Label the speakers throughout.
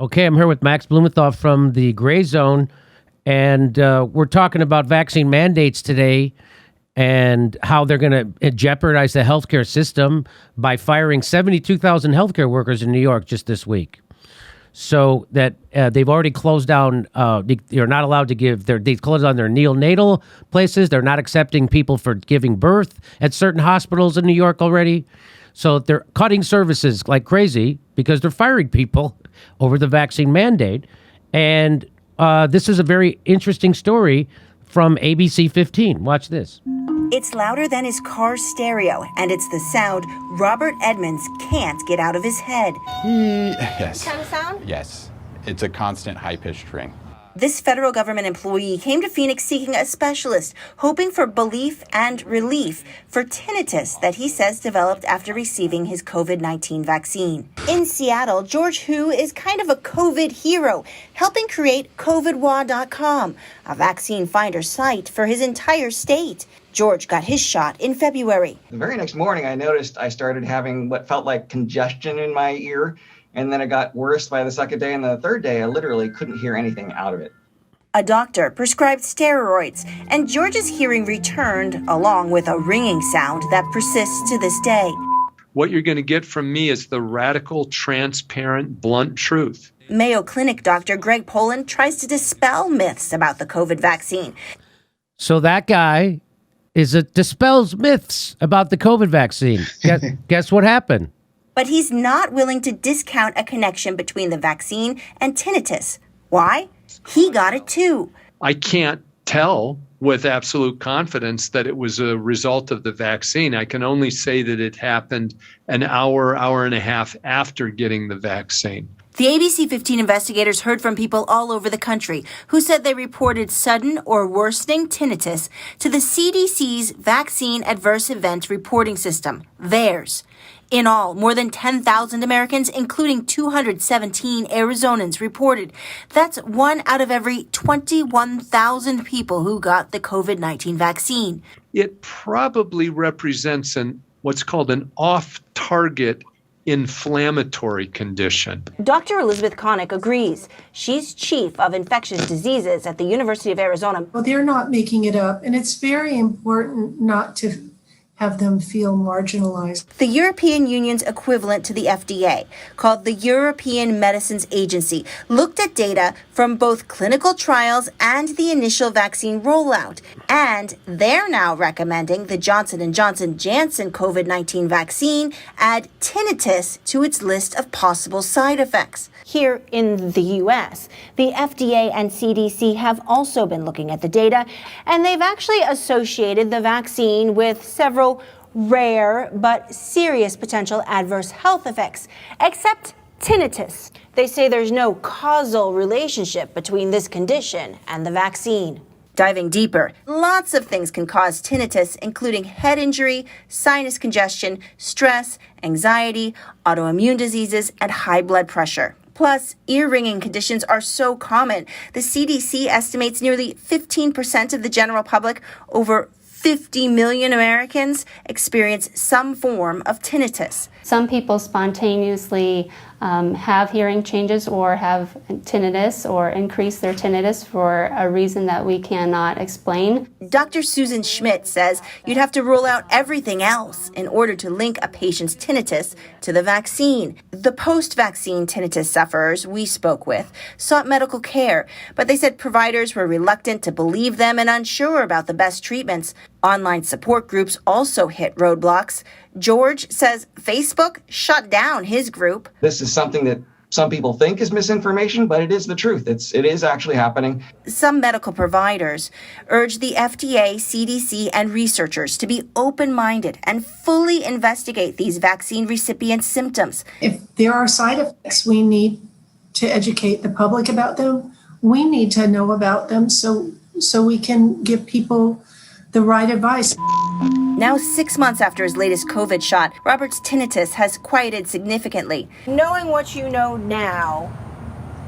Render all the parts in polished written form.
Speaker 1: Okay, I'm here with Max Blumenthal from the Gray Zone, and we're talking about vaccine mandates today and how they're going to jeopardize the healthcare system by firing 72,000 healthcare workers in New York just this week. So that they've already closed down, they're not allowed to give, they've closed down their neonatal places. They're not accepting people for giving birth at certain hospitals in New York already. So they're cutting services like crazy because they're firing people over the vaccine mandate. And this is a very interesting story from ABC 15. Watch this.
Speaker 2: It's louder than his car's stereo, and it's the sound Robert Edmonds can't get out of his head.
Speaker 3: Yes.
Speaker 2: Kind of sound?
Speaker 3: Yes. It's a constant high-pitched ring.
Speaker 2: This federal government employee came to Phoenix seeking a specialist, hoping for belief and relief for tinnitus that he says developed after receiving his COVID-19 vaccine. In Seattle, George Hu is kind of a COVID hero, helping create COVIDWA.com, a vaccine finder site for his entire state. George got his shot in February.
Speaker 4: The very next morning, I noticed I started having what felt like congestion in my ear. And then it got worse by the second day. And the third day, I literally couldn't hear anything out of it.
Speaker 2: A doctor prescribed steroids, and George's hearing returned, along with a ringing sound that persists to this day.
Speaker 5: What you're going to get from me is the radical, transparent, blunt truth.
Speaker 2: Mayo Clinic Dr. Greg Poland tries to dispel myths about the COVID vaccine.
Speaker 1: So that guy dispels myths about the COVID vaccine. Guess what happened?
Speaker 2: But he's not willing to discount a connection between the vaccine and tinnitus. Why? He got it too.
Speaker 5: I can't tell with absolute confidence that it was a result of the vaccine. I can only say that it happened an hour and a half after getting the vaccine.
Speaker 2: The ABC 15 investigators heard from people all over the country who said they reported sudden or worsening tinnitus to the CDC's Vaccine Adverse Event Reporting System, VAERS. In all, more than 10,000 Americans, including 217 Arizonans, reported. That's 1 out of every 21,000 people who got the COVID-19 vaccine.
Speaker 5: It probably represents what's called an off-target inflammatory condition.
Speaker 2: Dr. Elizabeth Connick agrees. She's chief of infectious diseases at the University of Arizona.
Speaker 6: Well, they're not making it up, and it's very important not to have them feel marginalized.
Speaker 2: The European Union's equivalent to the FDA, called the European Medicines Agency, looked at data from both clinical trials and the initial vaccine rollout. And they're now recommending the Johnson & Johnson-Janssen COVID-19 vaccine add tinnitus to its list of possible side effects. Here in the U.S., the FDA and CDC have also been looking at the data, and they've actually associated the vaccine with several rare but serious potential adverse health effects, except tinnitus. They say there's no causal relationship between this condition and the vaccine. Diving deeper, lots of things can cause tinnitus, including head injury, sinus congestion, stress, anxiety, autoimmune diseases, and high blood pressure. Plus, ear ringing conditions are so common. The CDC estimates nearly 15% of the general public, over 50 million Americans, experience some form of tinnitus.
Speaker 7: Some people spontaneously have hearing changes or have tinnitus or increase their tinnitus for a reason that we cannot explain.
Speaker 2: Dr. Susan Schmidt says you'd have to rule out everything else in order to link a patient's tinnitus to the vaccine. The post-vaccine tinnitus sufferers we spoke with sought medical care, but they said providers were reluctant to believe them and unsure about the best treatments. Online support groups also hit roadblocks. George says Facebook shut down his group.
Speaker 4: This is something that some people think is misinformation, but it is the truth. It is actually happening.
Speaker 2: Some medical providers urge the FDA, CDC, and researchers to be open-minded and fully investigate these vaccine recipients' symptoms.
Speaker 6: If there are side effects, we need to educate the public about them. We need to know about them so we can give people the right advice.
Speaker 2: Now, 6 months after his latest COVID shot, Robert's tinnitus has quieted significantly. Knowing what you know now,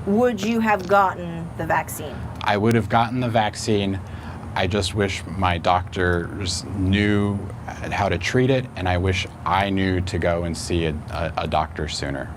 Speaker 2: would you have gotten the vaccine?
Speaker 3: I would have gotten the vaccine. I just wish my doctors knew how to treat it, and I wish I knew to go and see a doctor sooner.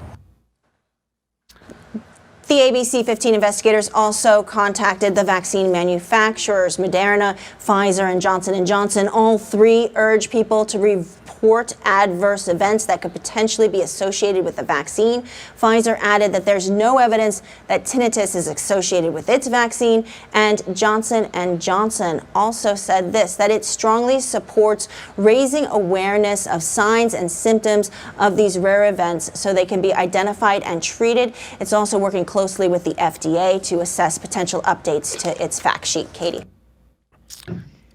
Speaker 2: The ABC 15 investigators also contacted the vaccine manufacturers, Moderna, Pfizer, and Johnson & Johnson. All three urge people to report adverse events that could potentially be associated with the vaccine. Pfizer added that there's no evidence that tinnitus is associated with its vaccine. And Johnson & Johnson also said this, that it strongly supports raising awareness of signs and symptoms of these rare events so they can be identified and treated. It's also working closely with the FDA to assess potential updates to its fact sheet. Katie.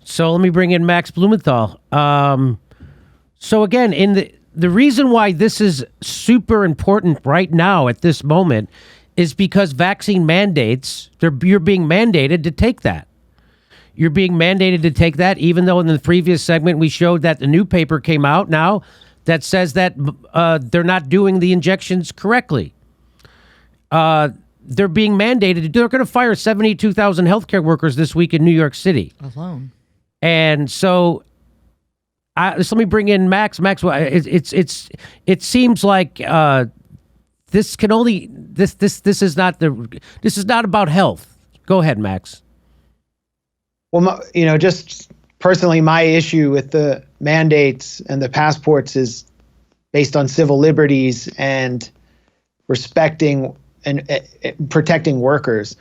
Speaker 1: So let me bring in Max Blumenthal. So again, in the reason why this is super important right now at this moment is because vaccine mandates, you're being mandated to take that. You're being mandated to take that, even though in the previous segment we showed that the new paper came out now that says that they're not doing the injections correctly. They're being mandated. They're going to fire 72,000 healthcare workers this week in New York City
Speaker 8: alone.
Speaker 1: And so, let me bring in Max. Max, it seems like this can only this is not about health. Go ahead, Max.
Speaker 9: Well, just personally, my issue with the mandates and the passports is based on civil liberties and respecting and protecting workers.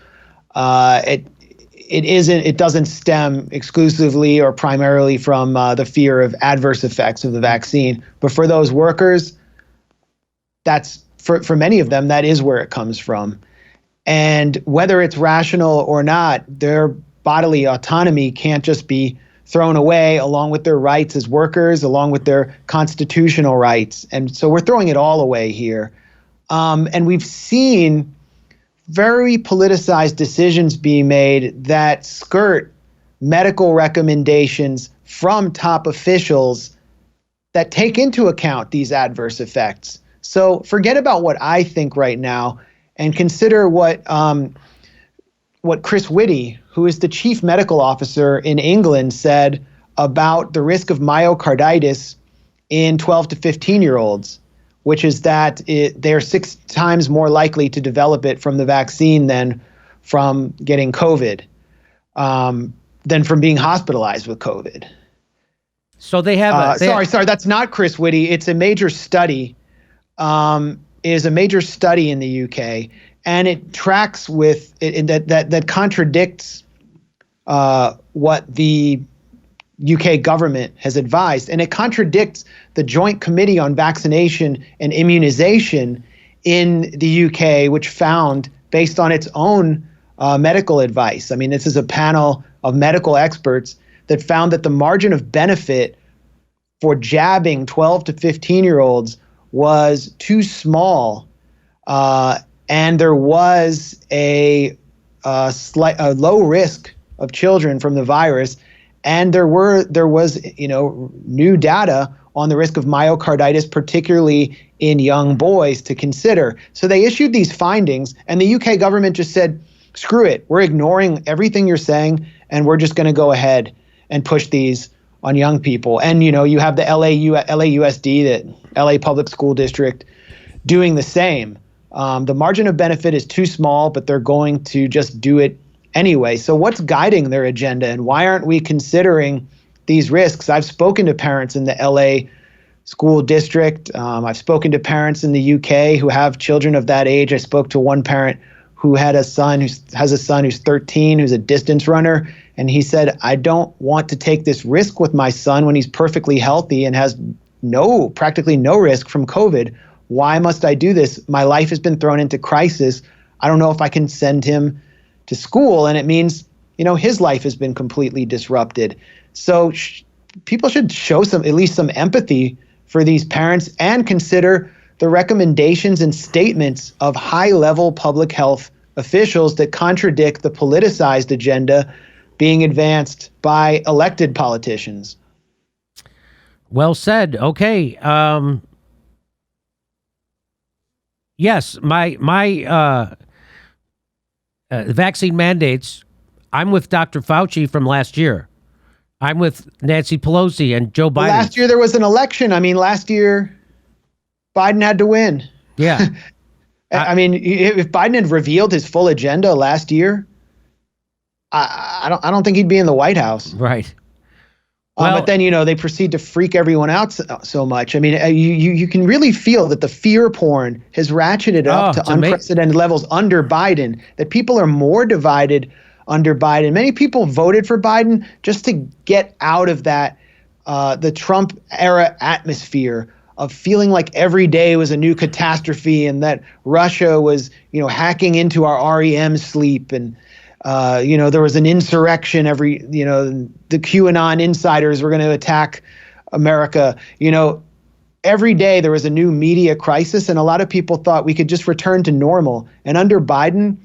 Speaker 9: It doesn't stem exclusively or primarily from the fear of adverse effects of the vaccine, but for those workers, that's for many of them, that is where it comes from. And whether it's rational or not, their bodily autonomy can't just be thrown away along with their rights as workers, along with their constitutional rights. And so we're throwing it all away here. And we've seen very politicized decisions being made that skirt medical recommendations from top officials that take into account these adverse effects. So forget about what I think right now and consider what Chris Whitty, who is the chief medical officer in England, said about the risk of myocarditis in 12 to 15-year-olds, which is that they're 6 times more likely to develop it from the vaccine than from getting COVID, than from being hospitalized with COVID.
Speaker 1: So they have
Speaker 9: sorry, that's not Chris Whitty. It's a major study, is a major study in the UK, and it tracks with that contradicts what the UK government has advised, and it contradicts the Joint Committee on Vaccination and Immunization in the UK, which found, based on its own medical advice, I mean, this is a panel of medical experts that found that the margin of benefit for jabbing 12 to 15-year-olds was too small, and there was a low risk of children from the virus. And there was new data on the risk of myocarditis, particularly in young boys, to consider. So they issued these findings, and the UK government just said, screw it, we're ignoring everything you're saying, and we're just going to go ahead and push these on young people. And you have the LAUSD, the LA Public School District, doing the same. The margin of benefit is too small, but they're going to just do it anyway. So what's guiding their agenda, and why aren't we considering these risks? I've spoken to parents in the LA school district. I've spoken to parents in the UK who have children of that age. I spoke to one parent who has a son who's 13, who's a distance runner. And he said, I don't want to take this risk with my son when he's perfectly healthy and has practically no risk from COVID. Why must I do this? My life has been thrown into crisis. I don't know if I can send him to school, and it means his life has been completely disrupted. So people should show at least some empathy for these parents and consider the recommendations and statements of high-level public health officials that contradict the politicized agenda being advanced by elected politicians.
Speaker 1: Well said. Okay. Yes, my vaccine mandates, I'm with Dr. Fauci from last year. I'm with Nancy Pelosi and Joe Biden.
Speaker 9: Last year there was an election. I mean, last year Biden had to win.
Speaker 1: Yeah.
Speaker 9: I mean, if Biden had revealed his full agenda last year, I don't think he'd be in the White House.
Speaker 1: Right.
Speaker 9: But then, they proceed to freak everyone out so much. I mean, you can really feel that the fear porn has ratcheted up to unprecedented levels under Biden, that people are more divided under Biden. Many people voted for Biden just to get out of that, the Trump era atmosphere of feeling like every day was a new catastrophe and that Russia was, hacking into our REM sleep and, there was an insurrection the QAnon insiders were going to attack America. Every day there was a new media crisis, and a lot of people thought we could just return to normal. And under Biden,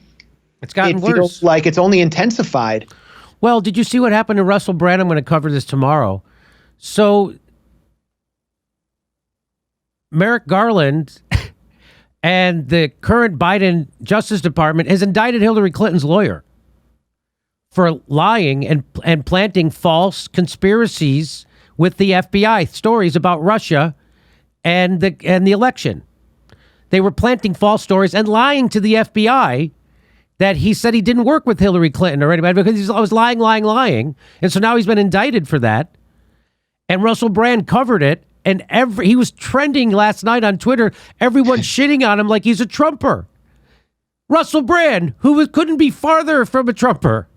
Speaker 1: it's gotten worse.
Speaker 9: Feels like it's only intensified.
Speaker 1: Well, did you see what happened to Russell Brand? I'm going to cover this tomorrow. So Merrick Garland and the current Biden Justice Department has indicted Hillary Clinton's lawyer for lying and planting false conspiracies with the FBI, stories about Russia and the election. They were planting false stories and lying to the FBI that he said he didn't work with Hillary Clinton or anybody because he was lying. And so now he's been indicted for that. And Russell Brand covered it. And he was trending last night on Twitter, everyone shitting on him like he's a Trumper. Russell Brand, who couldn't be farther from a Trumper.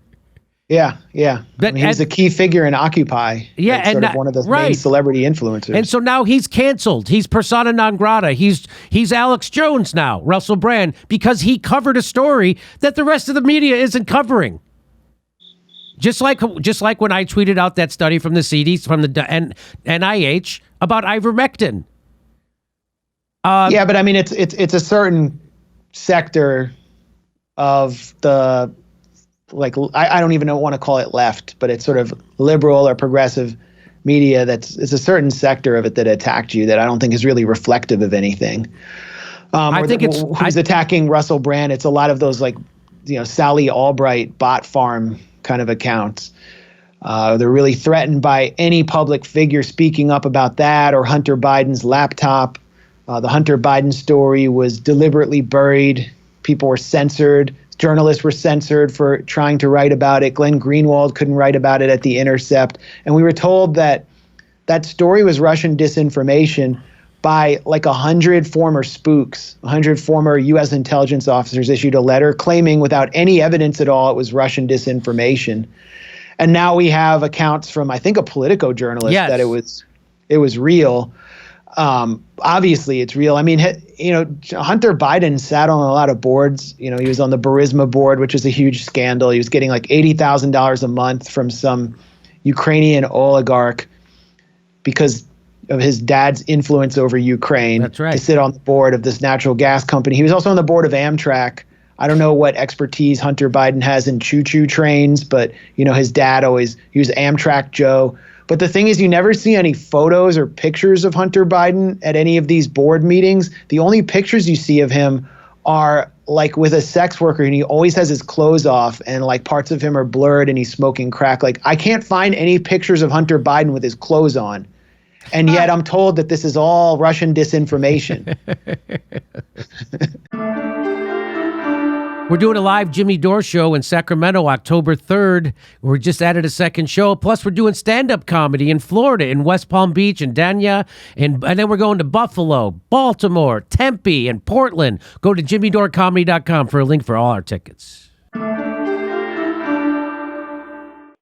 Speaker 9: Yeah. He's a key figure in Occupy.
Speaker 1: Yeah,
Speaker 9: and sort of one of the main celebrity influencers.
Speaker 1: And so now he's canceled. He's persona non grata. He's Alex Jones now, Russell Brand, because he covered a story that the rest of the media isn't covering. Just like when I tweeted out that study from the CDC, from the NIH about ivermectin.
Speaker 9: Yeah, but I mean, it's a certain sector of the, like, I don't even want to call it left, but it's sort of liberal or progressive media. It's a certain sector of it that attacked you that I don't think is really reflective of anything.
Speaker 1: I think
Speaker 9: who's attacking Russell Brand. It's a lot of those, like, Sally Albright bot farm kind of accounts. They're really threatened by any public figure speaking up about that or Hunter Biden's laptop. The Hunter Biden story was deliberately buried. People were censored. Journalists were censored for trying to write about it. Glenn Greenwald couldn't write about it at The Intercept. And we were told that that story was Russian disinformation by like 100 former spooks. 100 former U.S. intelligence officers issued a letter claiming without any evidence at all it was Russian disinformation. And now we have accounts from, I think, a Politico journalist that it was real. Obviously, it's real. I mean, Hunter Biden sat on a lot of boards. He was on the Burisma board, which is a huge scandal. He was getting like $80,000 a month from some Ukrainian oligarch because of his dad's influence over Ukraine.
Speaker 1: That's right.
Speaker 9: To sit on the board of this natural gas company. He was also on the board of Amtrak. I don't know what expertise Hunter Biden has in choo-choo trains, but his dad he was Amtrak Joe. But the thing is, you never see any photos or pictures of Hunter Biden at any of these board meetings. The only pictures you see of him are like with a sex worker, and he always has his clothes off and like parts of him are blurred and he's smoking crack. Like, I can't find any pictures of Hunter Biden with his clothes on. And yet I'm told that this is all Russian disinformation.
Speaker 1: We're doing a live Jimmy Dore show in Sacramento, October 3rd. We just added a second show. Plus, we're doing stand-up comedy in Florida, in West Palm Beach, and Dania. And then we're going to Buffalo, Baltimore, Tempe, and Portland. Go to jimmydoorecomedy.com for a link for all our tickets.